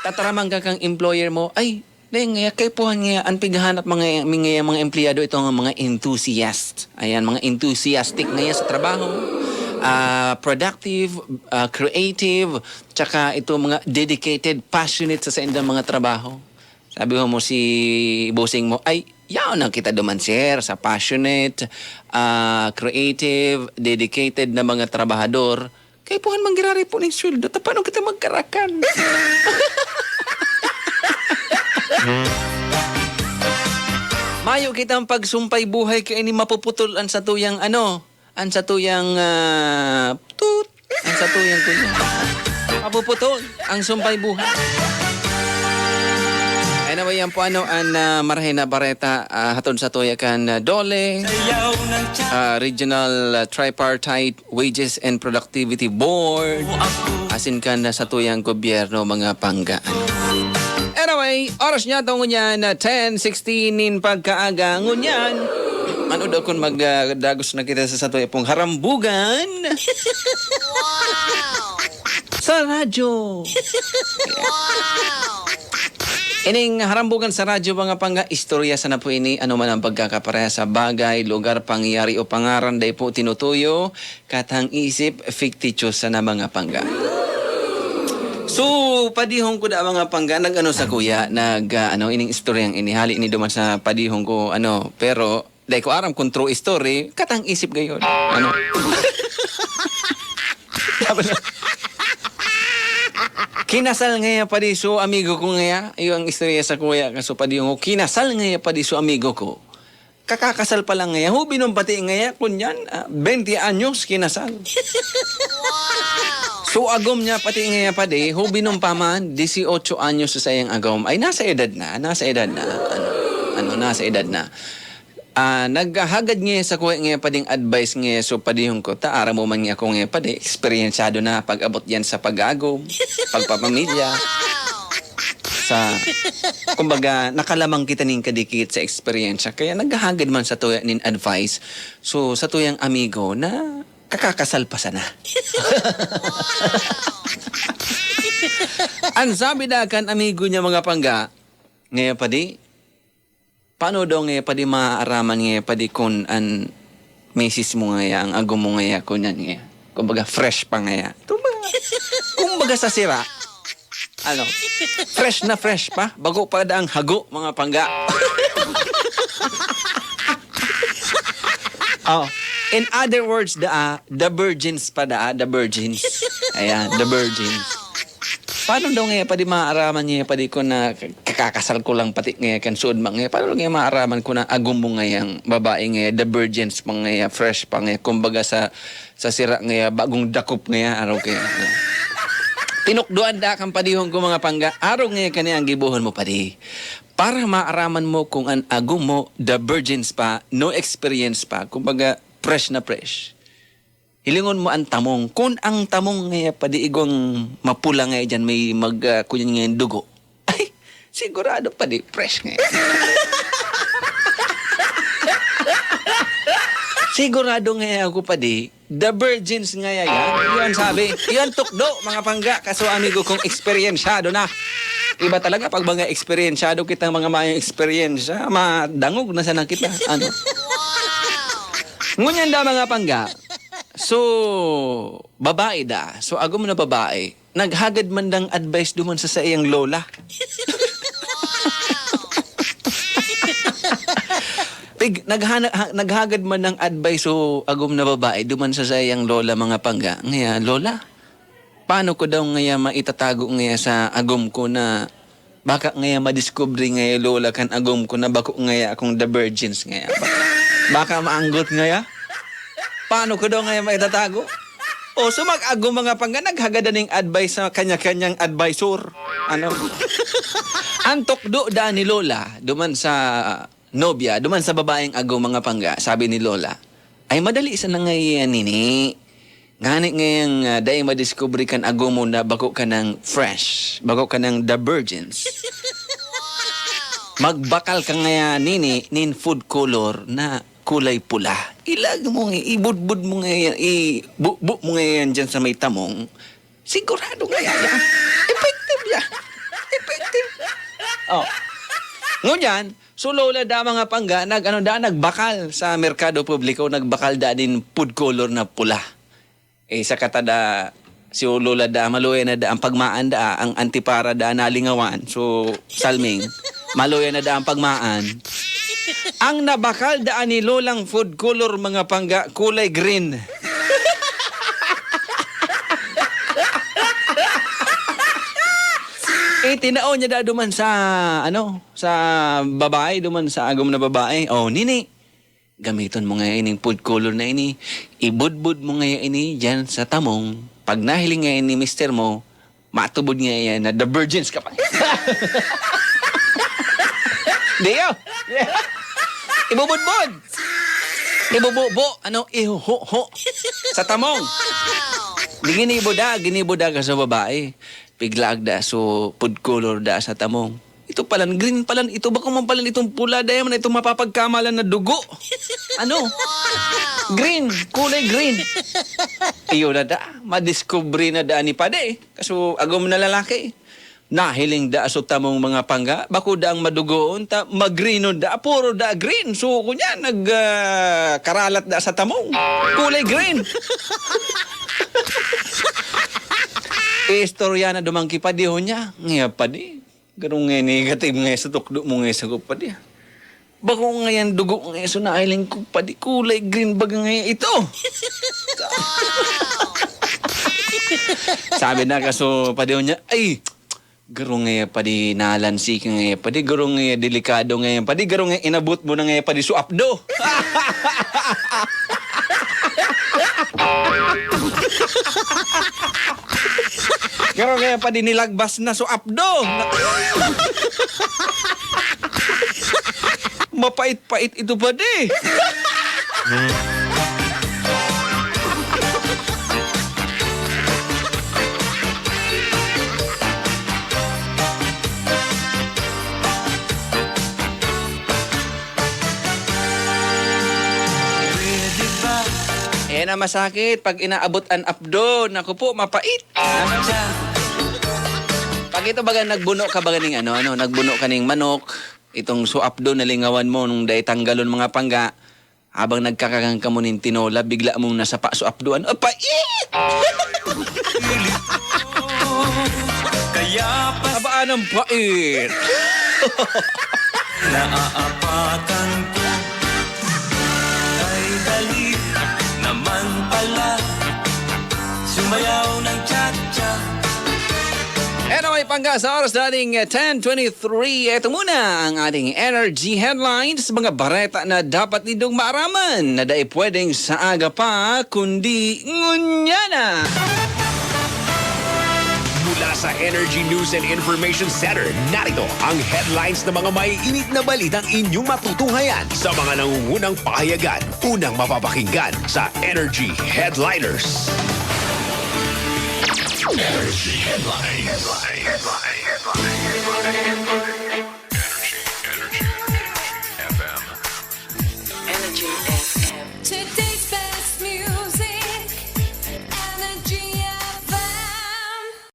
tataramang ka kang employer mo, ay, dahil nga, kay po nga, ang pighanap mga empleyado, ito ang mga enthusiast. Ayan, mga enthusiastic nga sa trabaho. Productive, creative, tsaka ito mga dedicated, passionate sa indang mga trabaho. Sabi mo si bossing mo, ay, yaon ang kita duman, sir, sa passionate, creative, dedicated na mga trabahador. Kaya puhan manggirari po ng sweldo. Paano kita magkarakan? Mayo kitang pagsumpay buhay kaya ni mapuputol ang sa tuyang ang sa tuyang tut, ang sa tuyang tuyang. Mapuputol ang sumpay buhay. Anyway, yan po ang marhay na bareta hatod sa tuyakan Dole, Regional Tripartite Wages and Productivity Board, asin kan sa tuyang gobyerno mga panggaan. Anyway, oras niya ito ngunyan 10:16 in pagkaaga ngunyan. Ano daw kung magdagos na kita sa tuya pong harambugan? Wow! Sa radyo! Wow! Ining harambugan sa radyo mga pangga, istorya sa na po ini, ano man ang pagkakapareha sa bagay, lugar, pangyayari o pangaran, day po tinutuyo, katang isip, fictitious sa na mga pangga. So, padihong ko da mga pangga, nag-ano sa kuya, ining istoryang inihali ni duman sa padihong ko, pero, day ko aram kung true story, katang isip gayon. Kinasal ngaya pa di so amigo ko ngaya. Yung istorya sa kuya. Kaso pa di yung kinasal ngaya pa di so amigo ko. Kakakasal pa lang ngaya. Hubinom pati ngaya. Kunyan, 20 anyos kinasal. Wow! So agom niya pati ngaya pa di. Hubinom pa man, 18 anyos sa sayang agom. Ay nasa edad na. Nasa edad na. Naghagad nga sa kuya nga pading advice nga so padihong ko taara mo man nga ako nga padi eksperyensyado na pag-abot yan sa pag-agom, pagpapamilya. Sa kumbaga nakalamang kita ning kadikit sa eksperyensya kaya naghahagad man sa tuya nin advice so sa tuyang amigo na kakakasal pa sana. Ang sabi da kan amigo niya mga pangga nga padi paano daw nga padi maaaraman nga padi kung an misis mo nga ang agom mo nga kunyan nga. Kumbaga fresh pa nga. Kumbaga sa sira. Fresh na fresh pa. Bago pa da ang hago mga pangga. In other words, the virgins pa the virgins. Ayan, the virgins. Paano daw nga padi maaaraman nga padi ko na kakakasal ko lang pati nga kan suod man nga paano nga maaaraman ko na agum mo nga yang babae nga the virgins pa nga fresh pa nga kumbaga sa sira nga bagong dakop nga araw kay tinukduan da kang padihon ko mga pangga araw nga kani ang gibuhon mo padi para maaraman mo kung an agum mo the virgins pa no experience pa kumbaga fresh na fresh. Hilingon mo ang tamong. Kung ang tamong nga padiigong mapula nga dyan, may kunyan nga yung dugo. Ay, sigurado pa di, fresh nga. Sigurado nga ako pa di, the virgins nga yan. Yan sabi, yan tukdo, mga pangga. Kaso amigo kong eksperyensyado na. Iba talaga pag mga eksperyensyado kitang mga mayang eksperyensya, madangog na sana kita. Wow! Ngunyan da mga pangga. So, babae da. So, agom na babae. Naghagad man dang advice duman sa iyang lola. Naghagad man ng advice so agom na babae duman sa iyang lola mga pangga. Ngaya, lola, paano ko daw ngaya maitatago ngaya sa agom ko na baka ngaya madiscover ngaya lola kan agom ko na bako ngaya akong the virgins ngaya. Baka maanggot ngaya? Paano ko daw ngayon maitatago? O, so mag-agom mga pangga, naghagada ng advice sa kanya-kanyang advisor. Antok do da ni Lola, duman sa nobya, duman sa babaeng agom mga pangga, sabi ni Lola, ay madali sa nangayan nini. Ngani ngayang dahil madiscover kan agom mo na bako ka ng fresh, bako ka ng the virgins. Magbakal ka ngayon nini, nin food color na kulay pula. Ilag mo nga, ibudbud mo nga yan, ibu mo nga yan dyan sa may tamong. Sigurado nga yan. Effective yan. Oh. Ngunyan, so lola da mga pangga, nagbakal sa merkado publiko, nagbakal da din food color na pula. Sa katada, si lola da, maluya na da ang pagmaan da, ang antipara da nalingawan. So, salming, maluya na da ang pagmaan. Ang nabakal da ni lolang food color mga pangga, kulay green. Tinaon niya da duman sa, sa babae, duman sa agom na babae. Oh, nini, gamiton mo nga ining food color na ini. Ibudbud mo nga ini dyan sa tamong. Pag nahiling nga ini mister mo, matubod nga yan na the virgins ka pa. Diyo! Ibubudbud! Ibububo, ihuho sa tamong. Di ginibuda ka sa babae. Piglaag da, so food color da sa tamong. Ito palan, green palan, ito ba kung palan itong pula da yaman, itong mapapagkamalan na dugo. Green, kulay green. Iyo na da, madiscovery na da ni pade. Kaso agom na lalaki. Nahiling da so tamong mga pangga, bako da ang madugoon, mag-green da, puro da green. So kunya, karalat da sa tamong. Kulay green. Istorya na dumangki pa di ho niya. Ngayon pa di. Ganun nga negative nga sa tukdo mo nga sa ko pa di. Bako ngayon dugo nga so nailing ko pa di. Kulay green bag ngayon ito. Sabi na kaso pa di ho niya, ay, garong ngayon pa di nalansi ka ngayon pa di. Garong ngayon delikado ngayon pa di. Garong ngayon inabot mo na ngayon pa di suapdo. Pero kaya pa din nilagbas na so apdo. Mapait-pait ito pa di. Na masakit pag inaabot ang apdo. Naku po, mapait. Pag ito baga nagbuno ka baga ning nagbuno ka ning manok, itong suapdo na lingawan mo nung day tanggalon mga pangga, habang nagkakagang ka mo ning tinola, bigla mong nasapa suapdoan. Oh, pait! Kaya pa Abaan ang pait! naaapatan ko ay dali naman pala sumayaw ng cha-cha. Anyway, pangga sa oras dating 10:23. Ito muna ang ating energy headlines. Mga bareta na dapat nitong maaraman na dahil pwedeng sa aga pa, kundi ngunyana. Mula sa Energy News and Information Center, narito ang headlines ng mga maiinit na balitang inyong matutunghayan sa mga nangungunang pahayagan. Unang mapapakinggan sa Energy Headliners. Energy Headlines.